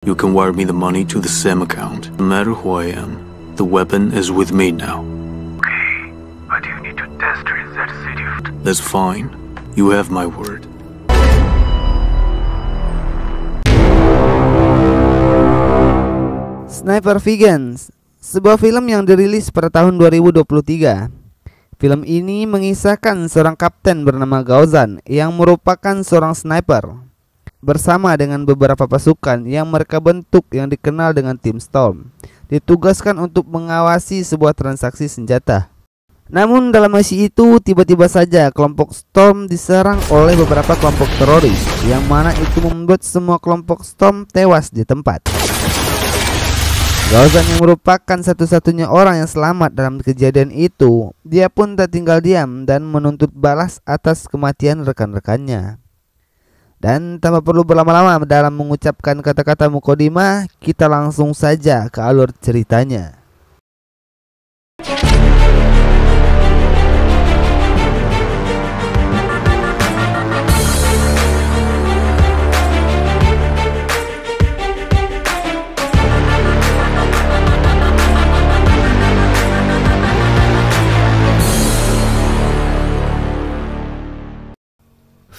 You can wire me the money to the SAM account. No matter who I am, the weapon is with me now. Okay, but you need to test that city. That's fine. You have my word. Sniper Vengeance, sebuah film yang dirilis pada tahun 2023. Film ini mengisahkan seorang kapten bernama Gaozan yang merupakan seorang sniper bersama dengan beberapa pasukan yang mereka bentuk yang dikenal dengan Tim Storm, ditugaskan untuk mengawasi sebuah transaksi senjata. Namun dalam misi itu tiba-tiba saja kelompok Storm diserang oleh beberapa kelompok teroris, yang mana itu membuat semua kelompok Storm tewas di tempat. Gaozan yang merupakan satu-satunya orang yang selamat dalam kejadian itu, dia pun tak tinggal diam dan menuntut balas atas kematian rekan-rekannya. Dan tanpa perlu berlama-lama dalam mengucapkan kata-kata mukodimah, kita langsung saja ke alur ceritanya.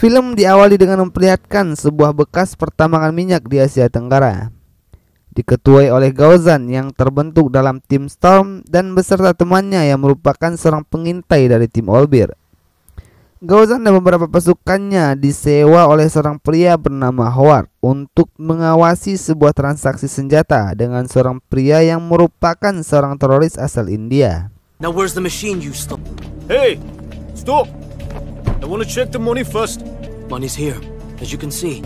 Film diawali dengan memperlihatkan sebuah bekas pertambangan minyak di Asia Tenggara, diketuai oleh Gaozan yang terbentuk dalam Tim Storm dan beserta temannya yang merupakan seorang pengintai dari Tim Olbir. Gaozan dan beberapa pasukannya disewa oleh seorang pria bernama Howard untuk mengawasi sebuah transaksi senjata dengan seorang pria yang merupakan seorang teroris asal India. Now where's the machine you stole? Hey, stop! I want to check the money first. Money's here, as you can see.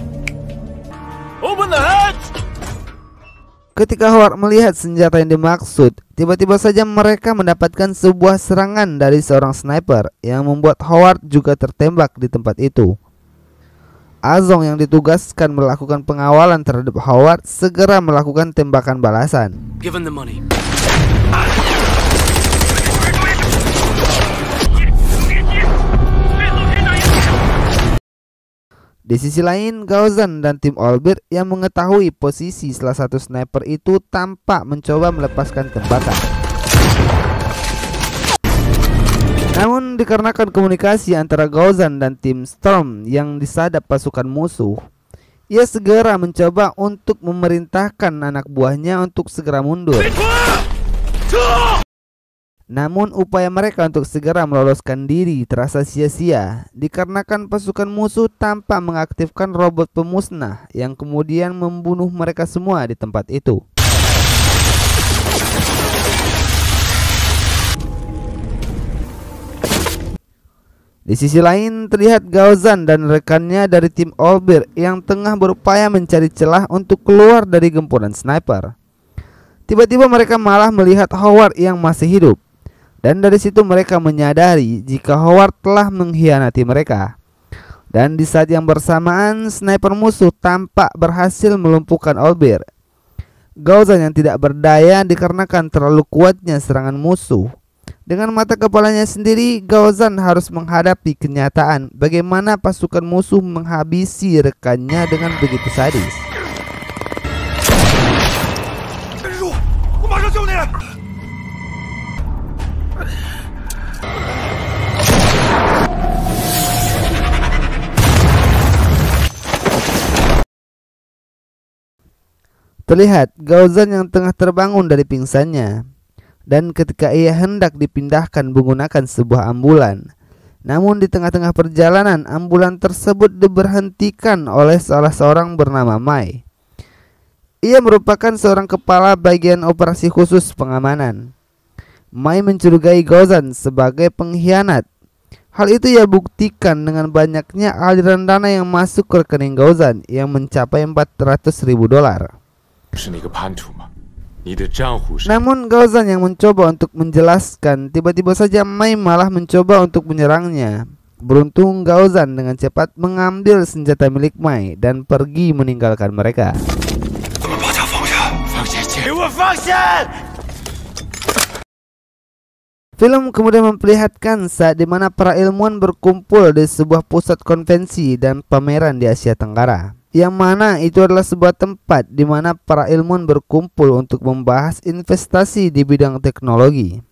Open the hatch! Ketika Howard melihat senjata yang dimaksud, tiba-tiba saja mereka mendapatkan sebuah serangan dari seorang sniper yang membuat Howard juga tertembak di tempat itu. Azong yang ditugaskan melakukan pengawalan terhadap Howard segera melakukan tembakan balasan. Give him the money. Di sisi lain, Gaozan dan Tim Olbir yang mengetahui posisi salah satu sniper itu tampak mencoba melepaskan tembakan. Namun dikarenakan komunikasi antara Gaozan dan Tim Storm yang disadap pasukan musuh, ia segera mencoba untuk memerintahkan anak buahnya untuk segera mundur. Namun upaya mereka untuk segera meloloskan diri terasa sia-sia dikarenakan pasukan musuh tampak mengaktifkan robot pemusnah yang kemudian membunuh mereka semua di tempat itu. Di sisi lain terlihat Gaozan dan rekannya dari Tim Olbir yang tengah berupaya mencari celah untuk keluar dari gempuran sniper. Tiba-tiba mereka malah melihat Howard yang masih hidup. Dan dari situ mereka menyadari jika Howard telah mengkhianati mereka. Dan di saat yang bersamaan, sniper musuh tampak berhasil melumpuhkan Olbir. Gaozan yang tidak berdaya dikarenakan terlalu kuatnya serangan musuh. Dengan mata kepalanya sendiri, Gaozan harus menghadapi kenyataan bagaimana pasukan musuh menghabisi rekannya dengan begitu sadis. Terlihat Gaozan yang tengah terbangun dari pingsannya, dan ketika ia hendak dipindahkan menggunakan sebuah ambulan, namun di tengah-tengah perjalanan ambulan tersebut diberhentikan oleh salah seorang bernama Mai. Ia merupakan seorang kepala bagian operasi khusus pengamanan. Mai mencurigai Gaozan sebagai pengkhianat. Hal itu ia buktikan dengan banyaknya aliran dana yang masuk ke rekening Gaozan yang mencapai $400.000. Namun Gaozan yang mencoba untuk menjelaskan, tiba-tiba saja Mai malah mencoba untuk menyerangnya. Beruntung Gaozan dengan cepat mengambil senjata milik Mai dan pergi meninggalkan mereka. Film kemudian memperlihatkan saat dimana para ilmuwan berkumpul di sebuah pusat konvensi dan pameran di Asia Tenggara, yang mana itu adalah sebuah tempat di mana para ilmuwan berkumpul untuk membahas investasi di bidang teknologi.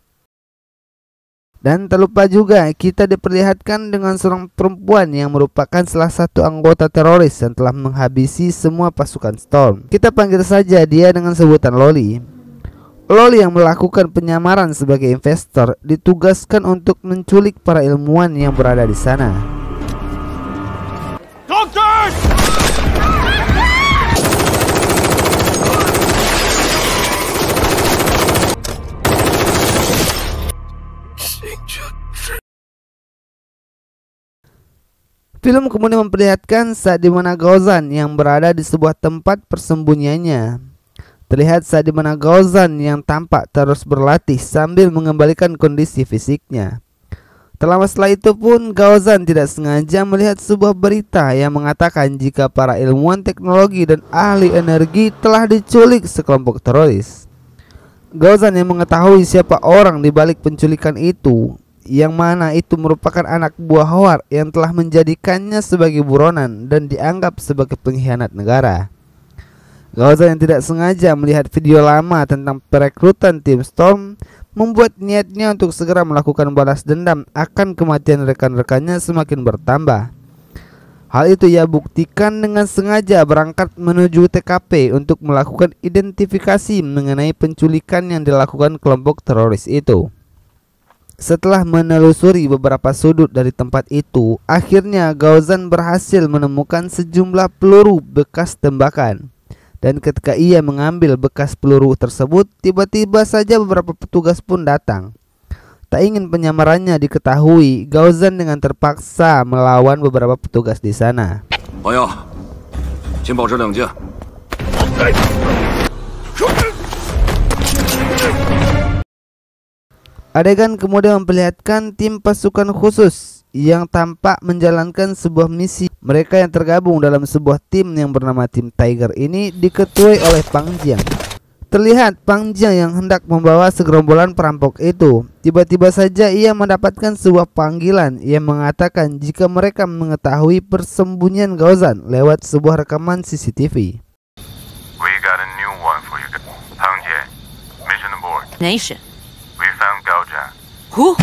Dan tak lupa juga kita diperlihatkan dengan seorang perempuan yang merupakan salah satu anggota teroris yang telah menghabisi semua pasukan Storm. Kita panggil saja dia dengan sebutan Loli. Loli yang melakukan penyamaran sebagai investor ditugaskan untuk menculik para ilmuwan yang berada di sana. Film kemudian memperlihatkan saat di mana Gaozan yang berada di sebuah tempat persembunyiannya. Terlihat saat di mana Gaozan yang tampak terus berlatih sambil mengembalikan kondisi fisiknya. Tak lama setelah itu pun Gaozan tidak sengaja melihat sebuah berita yang mengatakan jika para ilmuwan teknologi dan ahli energi telah diculik sekelompok teroris. Gaozan yang mengetahui siapa orang di balik penculikan itu, yang mana itu merupakan anak buah Howard yang telah menjadikannya sebagai buronan dan dianggap sebagai pengkhianat negara. Gaozan yang tidak sengaja melihat video lama tentang perekrutan tim Storm membuat niatnya untuk segera melakukan balas dendam akan kematian rekan-rekannya semakin bertambah. Hal itu ia buktikan dengan sengaja berangkat menuju TKP untuk melakukan identifikasi mengenai penculikan yang dilakukan kelompok teroris itu. Setelah menelusuri beberapa sudut dari tempat itu, akhirnya Gaozan berhasil menemukan sejumlah peluru bekas tembakan. Dan ketika ia mengambil bekas peluru tersebut, tiba-tiba saja beberapa petugas pun datang. Tak ingin penyamarannya diketahui, Gaozan dengan terpaksa melawan beberapa petugas di sana. Adegan kemudian memperlihatkan tim pasukan khusus yang tampak menjalankan sebuah misi. Mereka yang tergabung dalam sebuah tim yang bernama tim Tiger ini diketuai oleh Pang Jiang. Terlihat Pang Jiang yang hendak membawa segerombolan perampok itu. Tiba-tiba saja ia mendapatkan sebuah panggilan yang mengatakan jika mereka mengetahui persembunyian Gaozan lewat sebuah rekaman CCTV. We got a new one for you. Pang Jie, mission aboard. Nation. We found Gaozan. Who?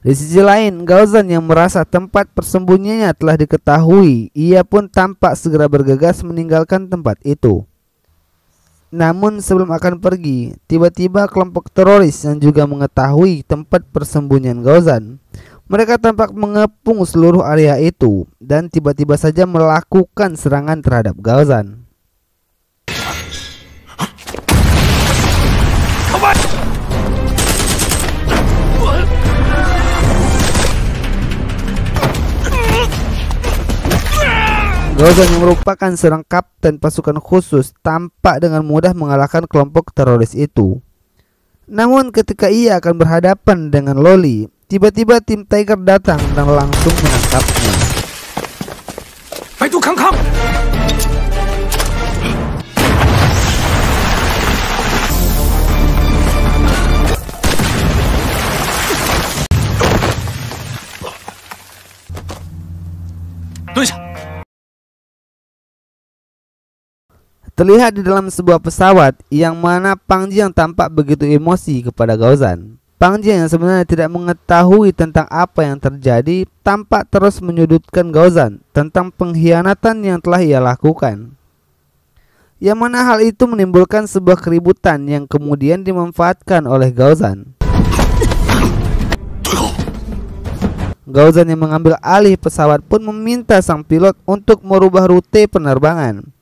Di sisi lain, Gaozan yang merasa tempat persembunyiannya telah diketahui, ia pun tampak segera bergegas meninggalkan tempat itu. Namun sebelum akan pergi, tiba-tiba kelompok teroris yang juga mengetahui tempat persembunyian Gaozan, mereka tampak mengepung seluruh area itu dan tiba-tiba saja melakukan serangan terhadap Gaozan. Gaozan yang merupakan seorang kapten pasukan khusus tampak dengan mudah mengalahkan kelompok teroris itu. Namun ketika ia akan berhadapan dengan Loli, tiba-tiba tim Tiger datang dan langsung menangkapnya. Baidu Kang. Terlihat di dalam sebuah pesawat yang mana Pang Jiang tampak begitu emosi kepada Gaozan. Pang Jiang yang sebenarnya tidak mengetahui tentang apa yang terjadi tampak terus menyudutkan Gaozan tentang pengkhianatan yang telah ia lakukan. Yang mana hal itu menimbulkan sebuah keributan yang kemudian dimanfaatkan oleh Gaozan. Gaozan yang mengambil alih pesawat pun meminta sang pilot untuk merubah rute penerbangan.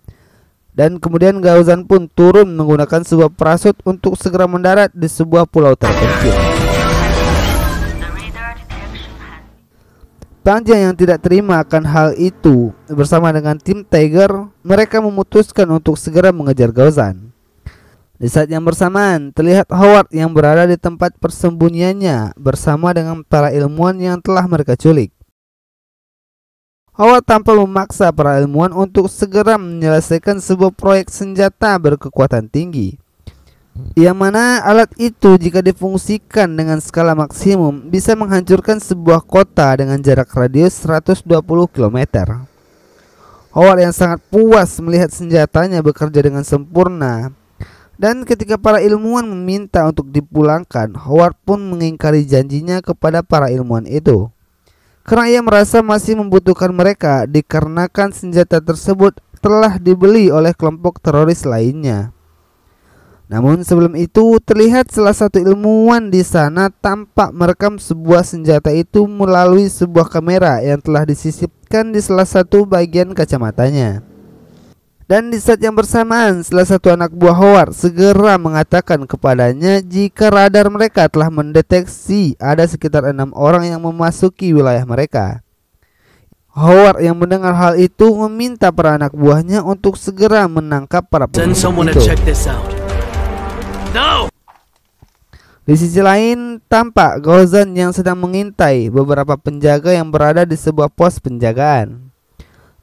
Dan kemudian Gaozan pun turun menggunakan sebuah parasut untuk segera mendarat di sebuah pulau terpencil. Pang Jiang yang tidak terima akan hal itu bersama dengan tim Tiger, mereka memutuskan untuk segera mengejar Gaozan. Di saat yang bersamaan, terlihat Howard yang berada di tempat persembunyiannya bersama dengan para ilmuwan yang telah mereka culik. Howard tanpa memaksa para ilmuwan untuk segera menyelesaikan sebuah proyek senjata berkekuatan tinggi, yang mana alat itu jika difungsikan dengan skala maksimum bisa menghancurkan sebuah kota dengan jarak radius 120 km. Howard yang sangat puas melihat senjatanya bekerja dengan sempurna. Dan ketika para ilmuwan meminta untuk dipulangkan, Howard pun mengingkari janjinya kepada para ilmuwan itu, karena ia merasa masih membutuhkan mereka dikarenakan senjata tersebut telah dibeli oleh kelompok teroris lainnya. Namun sebelum itu terlihat salah satu ilmuwan di sana tampak merekam sebuah senjata itu melalui sebuah kamera yang telah disisipkan di salah satu bagian kacamatanya. Dan di saat yang bersamaan salah satu anak buah Howard segera mengatakan kepadanya jika radar mereka telah mendeteksi ada sekitar 6 orang yang memasuki wilayah mereka. Howard yang mendengar hal itu meminta para anak buahnya untuk segera menangkap para Send pembunuh someone itu. to check this out. No! Di sisi lain, tampak Gaozan yang sedang mengintai beberapa penjaga yang berada di sebuah pos penjagaan.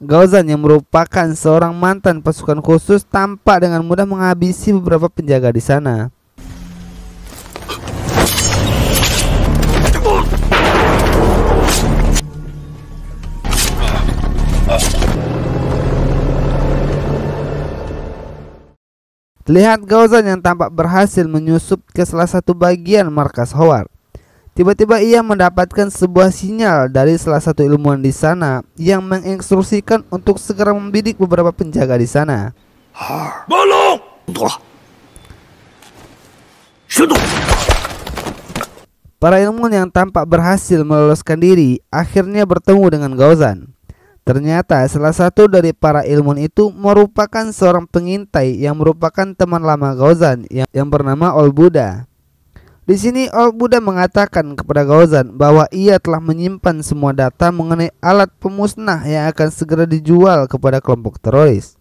Gaozan yang merupakan seorang mantan pasukan khusus tampak dengan mudah menghabisi beberapa penjaga di sana. Terlihat Gaozan yang tampak berhasil menyusup ke salah satu bagian markas Howard. Tiba-tiba ia mendapatkan sebuah sinyal dari salah satu ilmuwan di sana yang menginstruksikan untuk segera membidik beberapa penjaga di sana. Para ilmuwan yang tampak berhasil meloloskan diri akhirnya bertemu dengan Gaozan. Ternyata salah satu dari para ilmuwan itu merupakan seorang pengintai yang merupakan teman lama Gaozan yang bernama Old Buddha. Di sini Old Buddha mengatakan kepada Gaozan bahwa ia telah menyimpan semua data mengenai alat pemusnah yang akan segera dijual kepada kelompok teroris.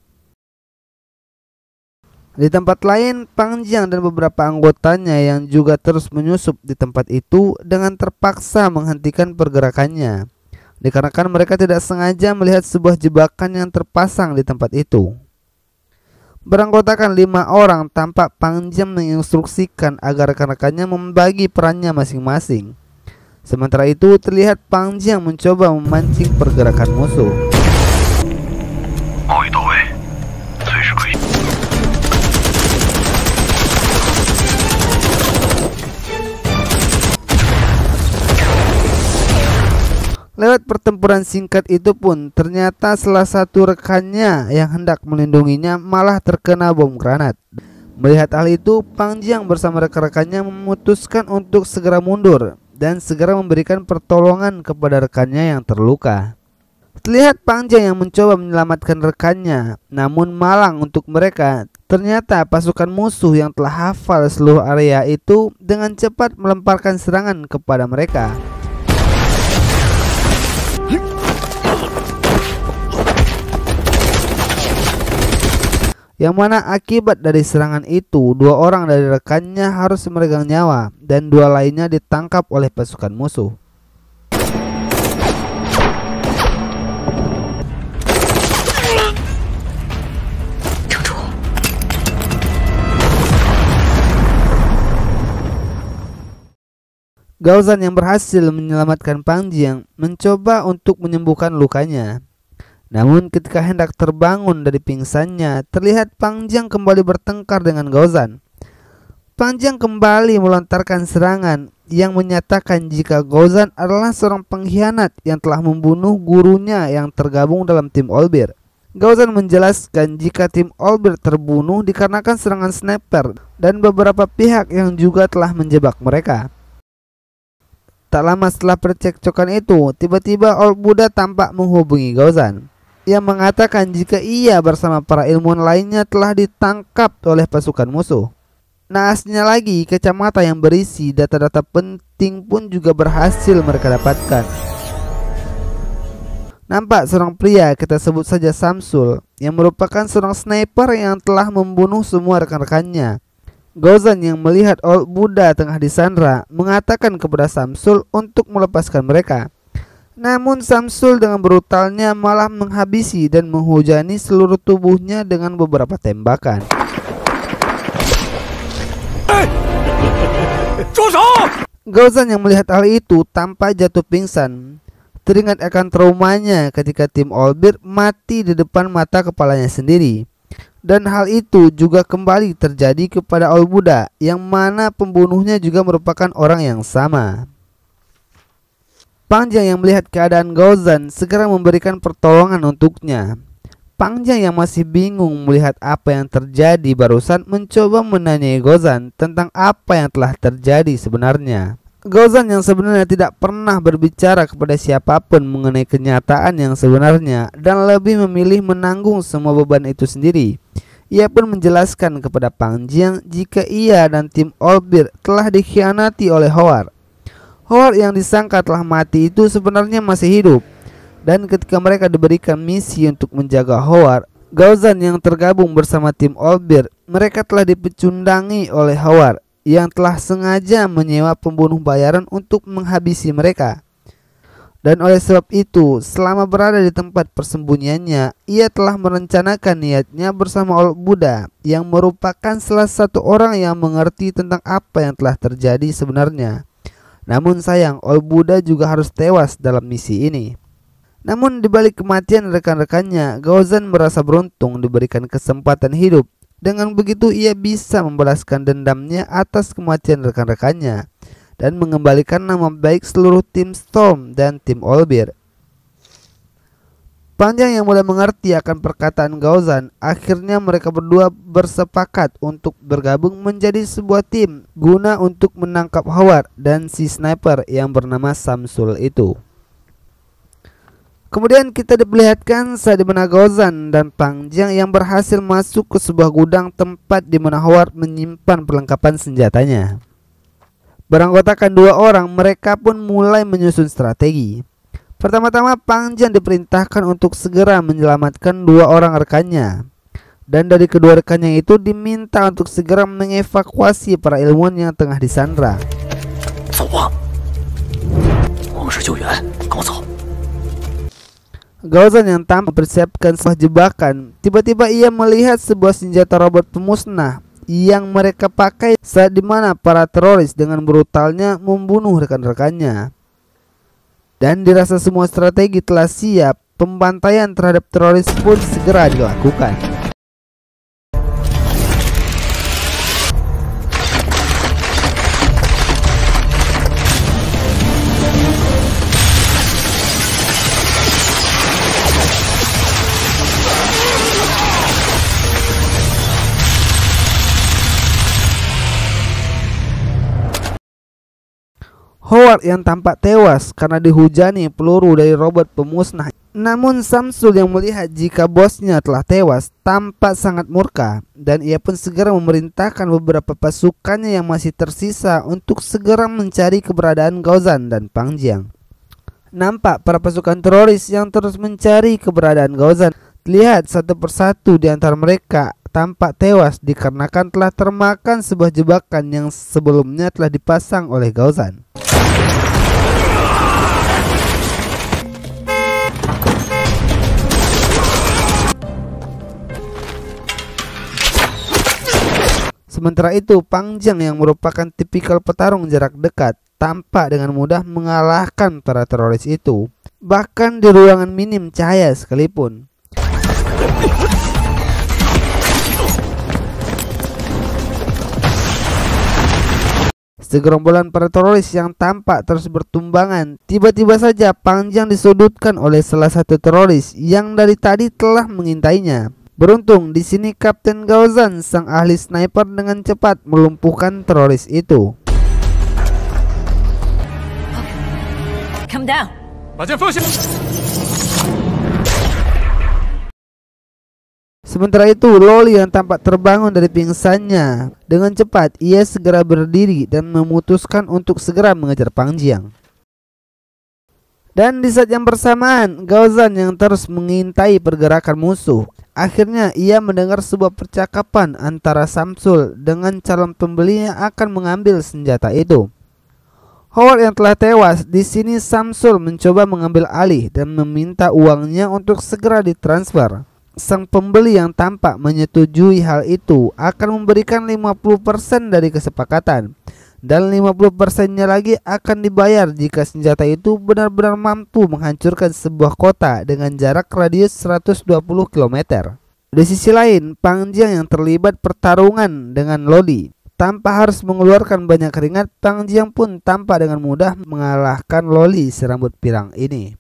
Di tempat lain, Pang Jiang dan beberapa anggotanya yang juga terus menyusup di tempat itu dengan terpaksa menghentikan pergerakannya, dikarenakan mereka tidak sengaja melihat sebuah jebakan yang terpasang di tempat itu. Beranggotakan 5 orang, tampak Pang Jiang menginstruksikan agar rekan-rekannya membagi perannya masing-masing. Sementara itu terlihat Pang Jiang mencoba memancing pergerakan musuh. Lewat pertempuran singkat itu pun ternyata salah satu rekannya yang hendak melindunginya malah terkena bom granat. Melihat hal itu, Pang Jiang bersama rekan-rekannya memutuskan untuk segera mundur dan segera memberikan pertolongan kepada rekannya yang terluka. Terlihat Pang Jiang yang mencoba menyelamatkan rekannya, namun malang untuk mereka. Ternyata pasukan musuh yang telah hafal seluruh area itu dengan cepat melemparkan serangan kepada mereka. Yang mana akibat dari serangan itu 2 orang dari rekannya harus meregang nyawa dan 2 lainnya ditangkap oleh pasukan musuh. Gaozan yang berhasil menyelamatkan Pang Jiang mencoba untuk menyembuhkan lukanya. Namun ketika hendak terbangun dari pingsannya, terlihat Pang Jiang kembali bertengkar dengan Gaozan. Pang Jiang kembali melontarkan serangan yang menyatakan jika Gaozan adalah seorang pengkhianat yang telah membunuh gurunya yang tergabung dalam tim Olbir. Gaozan menjelaskan jika tim Olbir terbunuh dikarenakan serangan sniper dan beberapa pihak yang juga telah menjebak mereka. Tak lama setelah percekcokan itu, tiba-tiba Old Buddha tampak menghubungi Gaozan yang mengatakan jika ia bersama para ilmuwan lainnya telah ditangkap oleh pasukan musuh. Naasnya lagi, kacamata yang berisi data-data penting pun juga berhasil mereka dapatkan. Nampak seorang pria, kita sebut saja Samsul, yang merupakan seorang sniper yang telah membunuh semua rekan-rekannya. Gaozan yang melihat Old Buddha tengah disandra mengatakan kepada Samsul untuk melepaskan mereka. Namun Samsul dengan brutalnya malah menghabisi dan menghujani seluruh tubuhnya dengan beberapa tembakan. Gaozan yang melihat hal itu tampak jatuh pingsan. teringat akan traumanya ketika Tim Olbir mati di depan mata kepalanya sendiri. Dan hal itu juga kembali terjadi kepada Olbuda, yang mana pembunuhnya juga merupakan orang yang sama. Pangjang yang melihat keadaan Gaozan segera memberikan pertolongan untuknya. Pangjang yang masih bingung melihat apa yang terjadi barusan mencoba menanyai Gaozan tentang apa yang telah terjadi sebenarnya. Gaozan yang sebenarnya tidak pernah berbicara kepada siapapun mengenai kenyataan yang sebenarnya dan lebih memilih menanggung semua beban itu sendiri. Ia pun menjelaskan kepada Pangjang jika ia dan Tim Olbir telah dikhianati oleh Howard. Howard yang disangka telah mati itu sebenarnya masih hidup. Dan ketika mereka diberikan misi untuk menjaga Howard, Gaozan yang tergabung bersama Tim Olbir, mereka telah dipecundangi oleh Howard yang telah sengaja menyewa pembunuh bayaran untuk menghabisi mereka. Dan oleh sebab itu, selama berada di tempat persembunyiannya, ia telah merencanakan niatnya bersama Olbuda, yang merupakan salah satu orang yang mengerti tentang apa yang telah terjadi sebenarnya. Namun sayang, Olbuda juga harus tewas dalam misi ini. Namun di balik kematian rekan-rekannya, Gaozan merasa beruntung diberikan kesempatan hidup. Dengan begitu ia bisa membalaskan dendamnya atas kematian rekan-rekannya dan mengembalikan nama baik seluruh tim Storm dan tim Olbir. Pangjang yang mulai mengerti akan perkataan Gaozan, akhirnya mereka berdua bersepakat untuk bergabung menjadi sebuah tim guna untuk menangkap Howard dan si sniper yang bernama Samsul itu. Kemudian kita diperlihatkan saat di mana Gaozan dan Pangjang yang berhasil masuk ke sebuah gudang tempat di mana Howard menyimpan perlengkapan senjatanya. Beranggotakan 2 orang, mereka pun mulai menyusun strategi. Pertama-tama Pangjang diperintahkan untuk segera menyelamatkan 2 orang rekannya. Dan dari kedua rekannya itu diminta untuk segera mengevakuasi para ilmuwan yang tengah disandra. Gaozan yang tampak mempersiapkan sebuah jebakan, tiba-tiba ia melihat sebuah senjata robot pemusnah yang mereka pakai saat dimana para teroris dengan brutalnya membunuh rekan-rekannya. Dan dirasa semua strategi telah siap, pembantaian terhadap teroris pun segera dilakukan. Howard yang tampak tewas karena dihujani peluru dari robot pemusnah. Namun Samsul yang melihat jika bosnya telah tewas tampak sangat murka, dan ia pun segera memerintahkan beberapa pasukannya yang masih tersisa untuk segera mencari keberadaan Gaozan dan Pangjang. Nampak para pasukan teroris yang terus mencari keberadaan Gaozan. Lihat satu persatu di antara mereka tampak tewas dikarenakan telah termakan sebuah jebakan yang sebelumnya telah dipasang oleh Gaozan. Sementara itu, Pangjang yang merupakan tipikal petarung jarak dekat tampak dengan mudah mengalahkan para teroris itu, bahkan di ruangan minim cahaya sekalipun. Segerombolan para teroris yang tampak terus bertumbangan, tiba-tiba saja Pangjang disudutkan oleh salah satu teroris yang dari tadi telah mengintainya. Beruntung di sini Kapten Gaozan, sang ahli sniper, dengan cepat melumpuhkan teroris itu. Come down. Sementara itu, Loli yang tampak terbangun dari pingsannya, dengan cepat ia segera berdiri dan memutuskan untuk segera mengejar Pangjang. Dan di saat yang bersamaan, Gaozan yang terus mengintai pergerakan musuh, akhirnya ia mendengar sebuah percakapan antara Samsul dengan calon pembeli yang akan mengambil senjata itu. Howard yang telah tewas, di sini Samsul mencoba mengambil alih dan meminta uangnya untuk segera ditransfer. Sang pembeli yang tampak menyetujui hal itu akan memberikan 50% dari kesepakatan. dan 50%-nya lagi akan dibayar jika senjata itu benar-benar mampu menghancurkan sebuah kota dengan jarak radius 120 km. Di sisi lain, Pang Jiang yang terlibat pertarungan dengan Loli. Tanpa harus mengeluarkan banyak keringat, Pang Jiang pun tampak dengan mudah mengalahkan Loli si rambut pirang ini.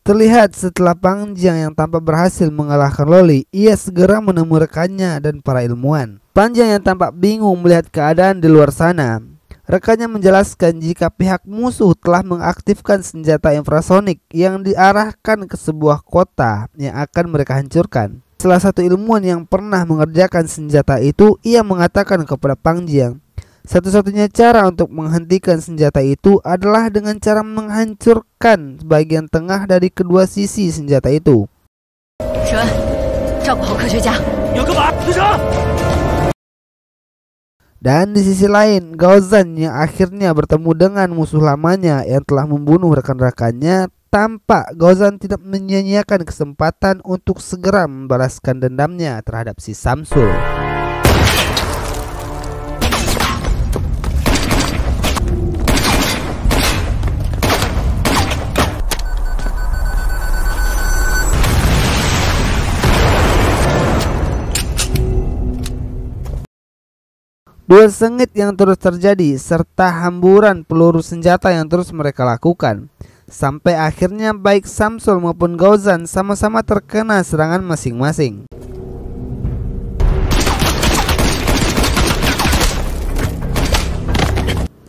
Terlihat setelah Pang Jiang yang tampak berhasil mengalahkan Loli, ia segera menemui rekannya dan para ilmuwan. Pang Jiang yang tampak bingung melihat keadaan di luar sana. Rekannya menjelaskan jika pihak musuh telah mengaktifkan senjata infrasonik yang diarahkan ke sebuah kota yang akan mereka hancurkan. Salah satu ilmuwan yang pernah mengerjakan senjata itu, ia mengatakan kepada Pang Jiang, satu-satunya cara untuk menghentikan senjata itu adalah dengan cara menghancurkan bagian tengah dari kedua sisi senjata itu. Dan di sisi lain, Gaozan yang akhirnya bertemu dengan musuh lamanya yang telah membunuh rekan-rekannya, tampak Gaozan tidak menyia-nyiakan kesempatan untuk segera membalaskan dendamnya terhadap si Samsul. Duel sengit yang terus terjadi serta hamburan peluru senjata yang terus mereka lakukan, sampai akhirnya baik Samsul maupun Gaozan sama-sama terkena serangan masing-masing.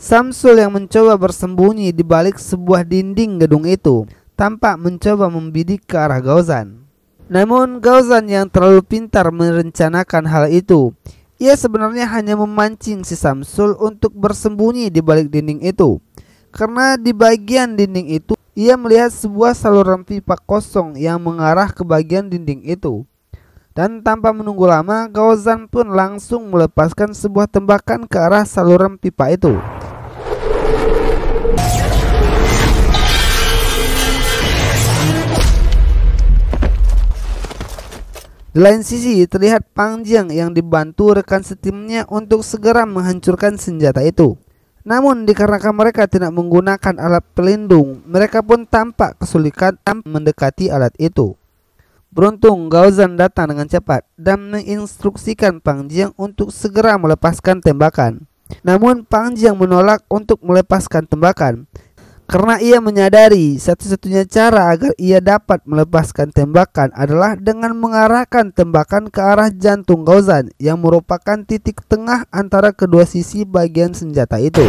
Samsul yang mencoba bersembunyi di balik sebuah dinding gedung itu tampak mencoba membidik ke arah Gaozan. Namun Gaozan yang terlalu pintar merencanakan hal itu, ia sebenarnya hanya memancing si Samsul untuk bersembunyi di balik dinding itu. Karena di bagian dinding itu, ia melihat sebuah saluran pipa kosong yang mengarah ke bagian dinding itu. Dan tanpa menunggu lama, Gaozan pun langsung melepaskan sebuah tembakan ke arah saluran pipa itu. Di lain sisi, terlihat Pang Jiang yang dibantu rekan setimnya untuk segera menghancurkan senjata itu. Namun dikarenakan mereka tidak menggunakan alat pelindung, mereka pun tampak kesulitan mendekati alat itu. Beruntung Gaozan datang dengan cepat dan menginstruksikan Pang Jiang untuk segera melepaskan tembakan. Namun Pang Jiang menolak untuk melepaskan tembakan, karena ia menyadari satu-satunya cara agar ia dapat melepaskan tembakan adalah dengan mengarahkan tembakan ke arah jantung Gaozan yang merupakan titik tengah antara kedua sisi bagian senjata itu.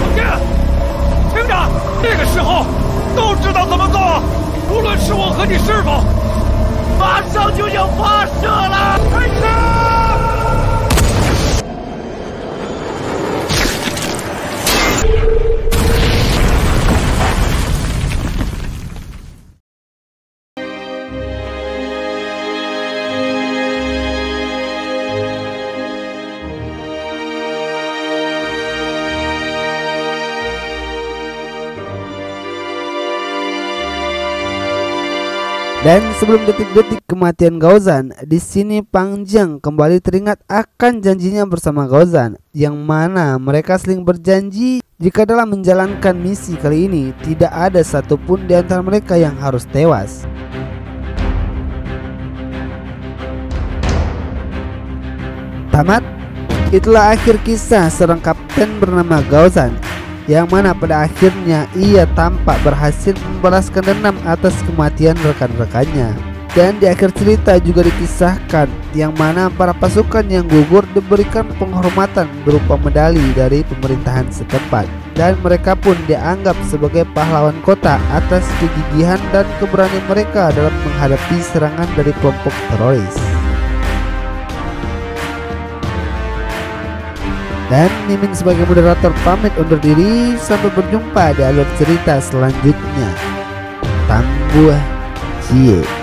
Dan sebelum detik-detik kematian Gaozan, di sini Pang Jiang kembali teringat akan janjinya bersama Gaozan, yang mana mereka saling berjanji jika dalam menjalankan misi kali ini tidak ada satupun di antara mereka yang harus tewas. Tamat. Itulah akhir kisah seorang kapten bernama Gaozan, yang mana pada akhirnya ia tampak berhasil membalaskan dendam atas kematian rekan-rekannya. Dan di akhir cerita juga dikisahkan yang mana para pasukan yang gugur diberikan penghormatan berupa medali dari pemerintahan setempat, dan mereka pun dianggap sebagai pahlawan kota atas kegigihan dan keberanian mereka dalam menghadapi serangan dari kelompok teroris. Dan Mimin sebagai moderator pamit undur diri. Sampai berjumpa di alur cerita selanjutnya. Tangguh Cie.